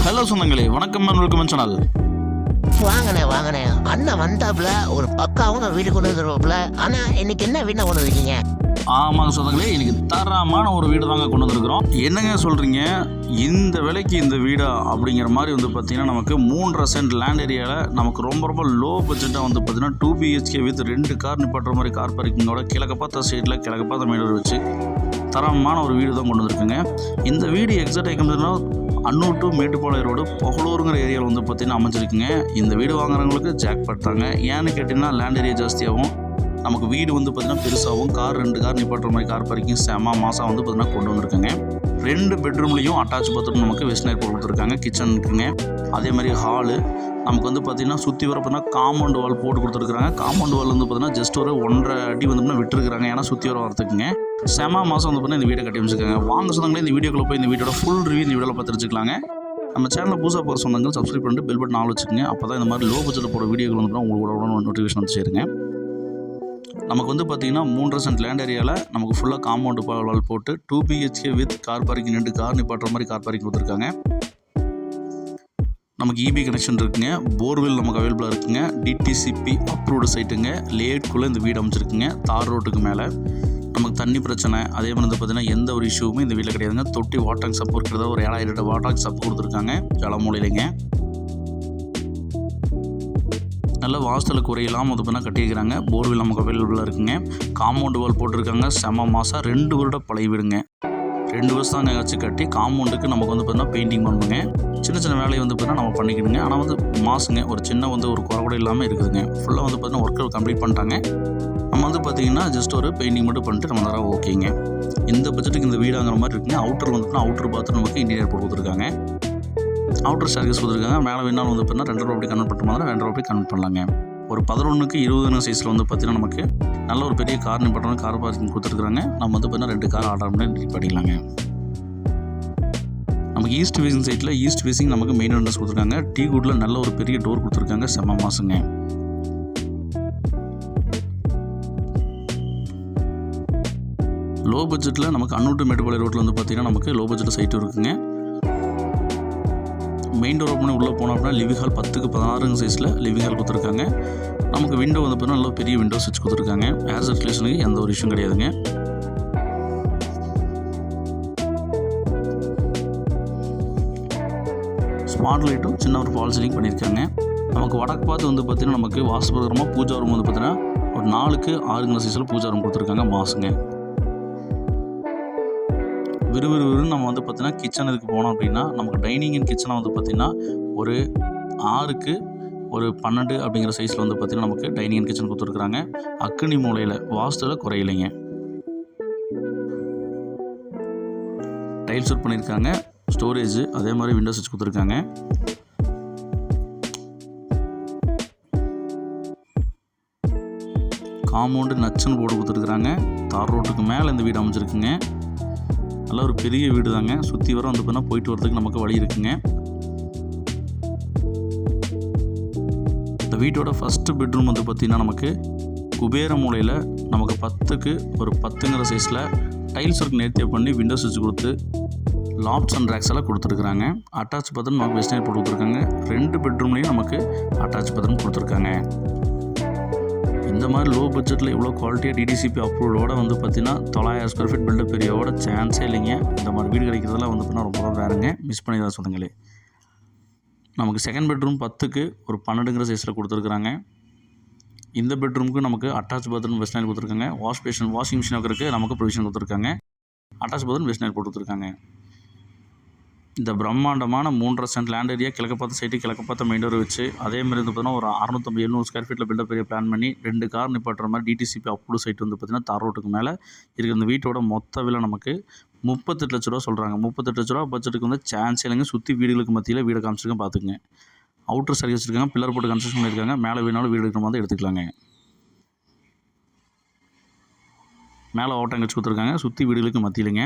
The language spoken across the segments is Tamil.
ஹலோ சொந்தங்களே, வணக்கம் அண்ட் வெல்கம் சேனல். வாங்கண்ணே அண்ணன் வந்தாப்புல ஒரு பக்காவும் வீடு கொண்டு வந்துருவாப்புல. ஆனா இன்னைக்கு என்ன வீடு கொண்டு வந்திருக்கீங்க? ஆமாங்க சொந்தங்களே, இன்னைக்கு தரமான ஒரு வீடு தாங்க கொண்டு வந்திருக்கிறோம். என்னங்க சொல்கிறீங்க, இந்த விலைக்கு இந்த வீடா அப்படிங்கிற மாதிரி பார்த்தீங்கன்னா நமக்கு 3.5 சென்ட் லேண்ட் ஏரியாவில் நமக்கு ரொம்ப லோ பட்ஜெட்டாக பார்த்தீங்கன்னா 2 BHK வித் 2 கார் நிப்பாட்டுற மாதிரி கார் பார்க்கிங்கோட கிழக்க பார்த்த சைடில் கிழக்க பார்த்த மெயின் ரோடு வச்சு தரமான ஒரு வீடு தான் கொண்டு வந்திருக்குங்க. இந்த வீடு எக்ஸாக்ட் எங்கே அன்னூர் டு மேட்டுப்பாளையம் ரோடு புகழூருங்கிற ஏரியாவில் பார்த்தீங்கன்னா அமைஞ்சிருக்குங்க. இந்த வீடு வாங்குறவங்களுக்கு ஜாக்பாட் தாங்க. ஏன்னு கேட்டிங்கன்னா லேண்ட் ஏரியா ஜாஸ்தியாகவும் நமக்கு வீடு பார்த்தீங்கன்னா பெருசாகவும் கார் 2 கார் நிப்பாட்டுற மாதிரி கார் பார்க்கிங் செம மாதம் பார்த்தீங்கன்னா கொண்டு வந்திருக்குங்க. 2 பெட்ரூம்லேயும் அட்டாச் பாத்ரூம் நமக்கு வெஸ்ட் நைட் போட்டு கொடுத்துருக்காங்க. கிச்சன் இருக்குங்க. அதே மாதிரி ஹாலு நமக்கு பார்த்தீங்கன்னா சுற்றி வர பார்த்தீங்கன்னா காம்பவுண்ட் வால் போட்டு கொடுத்துருக்காங்க. காம்பவுண்ட் வால் பார்த்தீங்கன்னா ஜஸ்ட் ஒரு 1.5 அடி விட்டுருக்காங்க. ஏன்னா சுற்றி வர வரத்துக்குங்க செம மாதம் பார்த்தீங்கன்னா இந்த வீடை கட்டி வச்சுருக்காங்க. வாங்க சொந்தங்களே, இந்த வீடியோக்குள்ள போய் இந்த வீடியோட ஃபுல் ரிவ்யூ இந்த வீடியோவில் பார்த்து தெரிஞ்சுக்கலாங்க. நம்ம சேனலில் புதுசாக போகிற சொந்தங்கள் சப்ஸ்கிரைப் பண்ணிட்டு பெல் பட்டன் ஆல் வச்சுக்கோங்க. அப்போ தான் இந்த மாதிரி லோ பட்ஜெட்டில் போகிற வீடியோக்கள் உங்களோட நோட்டிஃபிகேஷன் சேருங்க. நமக்கு பார்த்தீங்கன்னா 3.5 சென்ட் லேண்ட் ஏரியாவில் நமக்கு ஃபுல்லாக காம்பவுண்ட் வால் போட்டு 2 BHK with car parking 2 car நிப்பாட்டுற மாதிரி கார் பார்க்கிங் கொடுத்துருக்காங்க. நமக்கு EB கனெக்ஷன் இருக்குங்க. போர்வெல் நமக்கு அவைலபிளாக இருக்குங்க. DTCP approved சைட்டுங்க. லேட்குள்ளே இந்த வீடு அமைச்சிருக்குங்க. தார் ரோட்டுக்கு மேலே நமக்கு தண்ணி பிரச்சனை அதே மாதிரி பார்த்தீங்கன்னா எந்த ஒரு இஷ்யூவுமே இந்த வீட்டில் கிடையாதுங்க. தொட்டி வாட்டர் சப் இருக்கிறத ஒரு 7000 லிட்டர் வாட்டர் சப் கொடுத்துருக்காங்க. ஜலமூலையிலைங்க நல்ல வாசலில் குறையில்லாமல் பார்த்தீங்கன்னா கட்டியிருக்கிறாங்க. போர்வெல் நமக்கு அவைலபிளாக இருக்குங்க. காம்பவுண்டு வால் போட்டிருக்காங்க. செம மாதம் 2 வருட பழைய வீடுங்க. 2 வருஷம் தான் வச்சு கட்டி காம்பவுண்டுக்கு நமக்கு பார்த்தீங்கன்னா பெயிண்டிங் பண்ணுங்க. சின்ன வேலையை பார்த்தீங்கன்னா நம்ம பண்ணிக்கணுங்க. ஆனால் மாசுங்க ஒரு சின்ன ஒரு குறை கூட இல்லாமல் இருக்குதுங்க. ஃபுல்லாக பார்த்தீங்கன்னா ஒர்க்கை கம்ப்ளீட் பண்ணிட்டாங்க. நம்ம பார்த்தீங்கன்னா ஜஸ்ட் ஒரு பெயிண்டிங் மட்டும் பண்ணிட்டு நம்ம தர ஓகேங்க. இந்த பட்ஜெட்டுக்கு இந்த வீடாங்கிற மாதிரி இருக்குங்க. அவுட்டர் அவுட்டர் பாத்ரூம் நமக்கு இன்டீரியர் போட்டு கொடுத்துருக்காங்க. அவுட்டர் சர்வீஸ் கொடுத்துருக்காங்க. மேலே வேணாலும் பார்த்தீங்கன்னா 2 ரூபா அப்படி கன்வெர்ட் பண்ணுற மாதிரி 2 ரூபா அப்படி கன்வெர்ட் பண்ணலாங்க. ஒரு 11க்கு 20 சைஸில் பார்த்தீங்கன்னா நமக்கு நல்ல ஒரு பெரிய கார் நிப்பாட்டுற கார் பார்க்கிங் கொடுத்துருக்காங்க. நம்ம பார்த்தீங்கன்னா 2 கார் ஆர்டர் பண்ணி பண்ணிக்கலாங்க. நமக்கு ஈஸ்ட் ஃபேசிங் சைட்டில் ஈஸ்ட் ஃபேசிங் நமக்கு மெயின் என்ட்ரன்ஸ் கொடுத்துருக்காங்க. டீ குட்டில் நல்ல ஒரு பெரிய டோர் கொடுத்துருக்காங்க. செம மாசுங்க. லோ பட்ஜெட்டில் நமக்கு அன்னூர் டு மேட்டுப்பாளையம் ரோட்டில் பார்த்தீங்கன்னா நமக்கு லோ பட்ஜெட் சைட்டும் இருக்குங்க. மெயின் டோர் ஓப்பன் உள்ளே போனோம் அப்படின்னா லிவிங் ஹால் 10க்கு 16 சைஸில் லிவிங் ஹால் கொடுத்துருக்காங்க. நமக்கு விண்டோ பார்த்தீங்கன்னா நல்ல பெரிய விண்டோஸ் வச்சு கொடுத்துருக்காங்க. ஏர் சர்க்குலேஷனுக்கு எந்த ஒரு இஷ்யூ கிடையாதுங்க. ஸ்மார்ட் லைட்டும் சின்ன ஒரு ஃபால் சீலிங் பண்ணியிருக்காங்க. நமக்கு வடக்கு பார்த்து பார்த்தீங்கன்னா நமக்கு வாஸ்து பிரகாரமாக பூஜா ரூம் பார்த்தீங்கன்னா ஒரு 4க்கு 6 சைஸில் பூஜா ரூம் கொடுத்துருக்காங்க. மாசுங்க விறுவிறுன்னு நம்ம பார்த்தீங்கன்னா கிச்சன் இதுக்கு போனோம் அப்படின்னா நமக்கு டைனிங் அண்ட் கிச்சனை பார்த்தீங்கன்னா ஒரு 6க்கு 12 அப்படிங்கிற சைஸில் பார்த்தீங்கன்னா நமக்கு டைனிங் அண்ட் கிச்சன் கொடுத்துருக்குறாங்க. அக்னி மூலையில் வாஸ்துவில் குறையிலைங்க. டைல்ஸ் ஒர்க் பண்ணியிருக்காங்க. ஸ்டோரேஜ் அதே மாதிரி விண்டோஸ் வச்சு கொடுத்துருக்காங்க. காம்பவுண்டு நச்சுன்னு போட்டு கொடுத்துருக்குறாங்க. தார் ரோட்டுக்கு மேலே இந்த வீடு அமைச்சிருக்குங்க. நல்ல ஒரு பெரிய வீடு தாங்க. சுற்றி வர பார்த்தீங்கன்னா போயிட்டு வரதுக்கு நமக்கு வழி இருக்குங்க. இந்த வீட்டோட ஃபஸ்ட்டு பெட்ரூம் பார்த்தீங்கன்னா நமக்கு குபேர மூலையில் நமக்கு 10க்கு 10ங்கிற சைஸில் டைல்ஸ் ஒர்க் நேர்த்தியாக பண்ணி விண்டோஸ் வச்சு கொடுத்து லாப்ஸ் அண்ட் ரேக்ஸ் எல்லாம் கொடுத்துருக்குறாங்க. அட்டாச் பாத்ரூம் நமக்கு வெஸ்ட் நைட் போட்டு கொடுத்துருக்காங்க. 2 பெட்ரூம்லேயும் நமக்கு அட்டாச் பாத்ரூம் கொடுத்துருக்காங்க. இந்த மாதிரி லோ பட்ஜெட்டில் இவ்வளோ குவாலிட்டியாக DTCP அப்ரூவோட பார்த்தீங்கன்னா 900 ஸ்கொயர் ஃபீட் பில்டப் ஏரியாவோட சான்ஸே இல்லைங்க. இந்த மாதிரி வீடு கிடைக்கிறதெல்லாம் பார்த்தீங்கன்னா ரொம்ப ரேருங்க. மிஸ் பண்ணி தான் சொன்னங்களே. நமக்கு செகண்ட் பெட்ரூம் 10க்கு 12ங்கிற சைஸில் கொடுத்துருக்குறாங்க. இந்த பெட்ரூமுக்கு நமக்கு அட்டாச் பாத்ரூம் வெஸ்ட் நைட் கொடுத்துருக்காங்க. வாஷிங் மிஷின் வைக்கிறதுக்கு நமக்கு ப்ரொவிஷன் கொடுத்துருக்காங்க. அட்டாச் பாத்ரூம் வெஸ்ட் நைட் போட்டு கொடுத்துருக்காங்க. இந்த பிரம்மாண்டமான 3.5 சென்ட் லேண்ட் ஏரியா கிழக்க பார்த்த சைட்டு கிழக்க பார்த்த மெயின் டோர் வச்சு அதே மாதிரி பார்த்தீங்கன்னா ஒரு 650-700 ஸ்கொயர் ஃபீட்டில் பில்டப் ஏரியா பிளான் பண்ணி 2 கார் நிப்பாட்டுற மாதிரி DTCP அப்ரூவ் சைட் பார்த்தீங்கன்னா தார் ரோட்டுக்கு மேலே இருக்கிற இந்த வீட்டோட மொத்த விலை நமக்கு 38 லட்ச ரூபா சொல்கிறாங்க. 38 லட்ச ரூபா பட்ஜெட்டுக்கு சான்ஸ் இல்லைங்க. சுற்றி வீடுகளுக்கு மத்தியில் வீடை காமிச்சிருக்கேன் பார்த்துக்குங்க. அவுட்டர் சர்வீஸ் வச்சுருக்காங்க. பில்லர் போட்டு கன்ஸ்ட்ரக்ஷன் பண்ணியிருக்காங்க. மேலே வேணாலும் வீடு இருக்கிற மாதிரி எடுத்துக்கலாங்க. மேலே ஓட்டம் வச்சு கொடுத்துருக்காங்க. சுற்றி வீடுகளுக்கு மத்தியிலைங்க.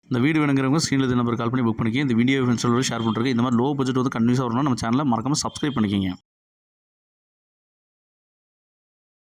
இந்த வீடு வேணுங்கிறவங்க ஸ்க்ரீனில் நம்பர் கால் பண்ணி புக் பண்ணிக்கங்க. இந்த வீடியோ ஃப்ரெண்ட்ஸோட ஷேர் பண்ணுறதுக்கு இந்த மாதிரி லோ பட்ஜெட் கன்வியூஸாக வரணும்னா நம்ம சேனலை மறக்காமல் சப்ஸ்கிரைப் பண்ணிக்கங்க.